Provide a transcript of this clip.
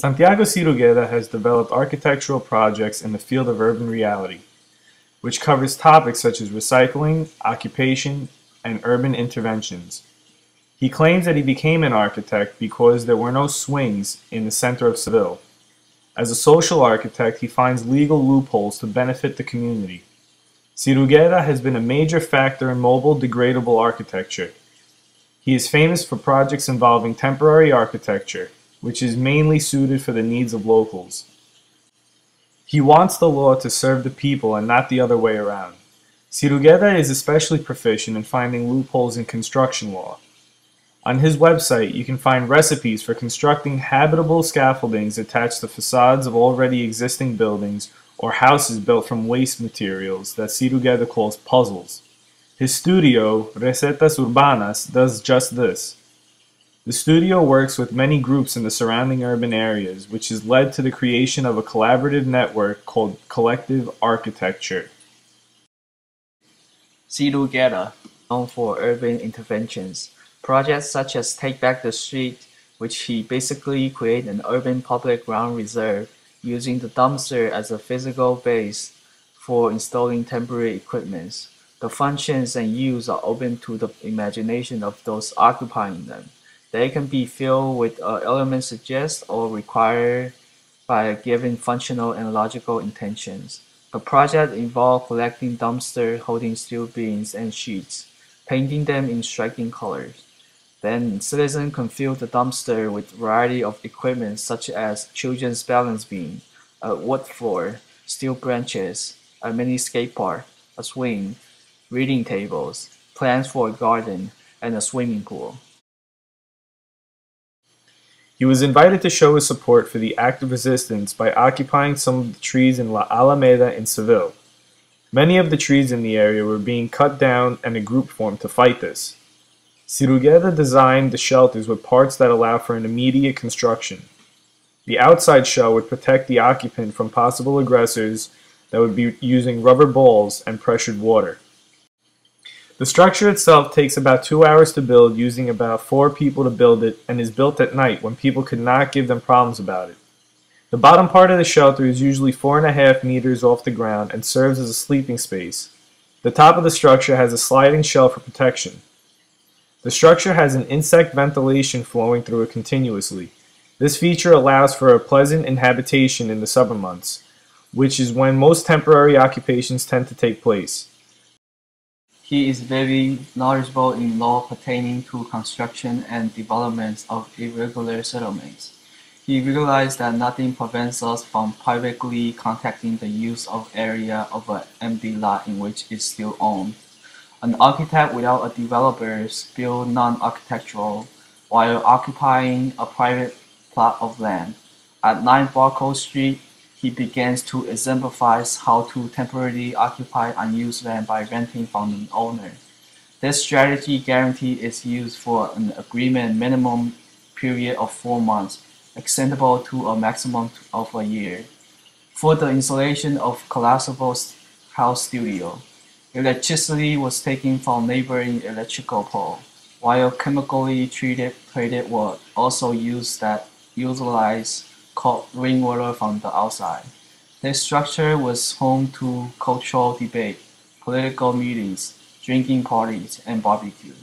Santiago Cirugeda has developed architectural projects in the field of urban reality, which covers topics such as recycling, occupation, and urban interventions. He claims that he became an architect because there were no swings in the center of Seville. As a social architect, he finds legal loopholes to benefit the community. Cirugeda has been a major factor in mobile degradable architecture. He is famous for projects involving temporary architecture, which is mainly suited for the needs of locals. He wants the law to serve the people and not the other way around. Cirugeda is especially proficient in finding loopholes in construction law. On his website, you can find recipes for constructing habitable scaffoldings attached to facades of already existing buildings or houses built from waste materials that Cirugeda calls puzzles. His studio, Recetas Urbanas, does just this. The studio works with many groups in the surrounding urban areas, which has led to the creation of a collaborative network called Collective Architecture. Cirugeda, known for urban interventions, projects such as Take Back the Street, which he basically created an urban public ground reserve using the dumpster as a physical base for installing temporary equipment. The functions and use are open to the imagination of those occupying them. They can be filled with elements suggested or required by a given functional and logical intentions. The project involved collecting dumpsters holding steel beams and sheets, painting them in striking colors. Then citizens can fill the dumpster with a variety of equipment such as children's balance beam, a wood floor, steel branches, a mini skate park, a swing, reading tables, plants for a garden, and a swimming pool. He was invited to show his support for the act of resistance by occupying some of the trees in La Alameda in Seville. Many of the trees in the area were being cut down and a group formed to fight this. Cirugeda designed the shelters with parts that allow for an immediate construction. The outside shell would protect the occupant from possible aggressors that would be using rubber balls and pressured water. The structure itself takes about 2 hours to build, using about 4 people to build it, and is built at night when people could not give them problems about it. The bottom part of the shelter is usually 4.5 meters off the ground and serves as a sleeping space. The top of the structure has a sliding shell for protection. The structure has an insect ventilation flowing through it continuously. This feature allows for a pleasant inhabitation in the summer months, which is when most temporary occupations tend to take place. He is very knowledgeable in law pertaining to construction and development of irregular settlements. He realized that nothing prevents us from privately contacting the use of area of an empty lot in which is still owned. An architect without a developer builds non-architectural while occupying a private plot of land. At 9 Barcode Street, he begins to exemplify how to temporarily occupy unused land by renting from an owner. This strategy guarantee is used for an agreement minimum period of 4 months, extendable to a maximum of a year. For the installation of collapsible house studio, electricity was taken from neighboring electrical pole, while chemically treated plated wood also used that utilize called rainwater from the outside. This structure was home to cultural debate, political meetings, drinking parties, and barbecue.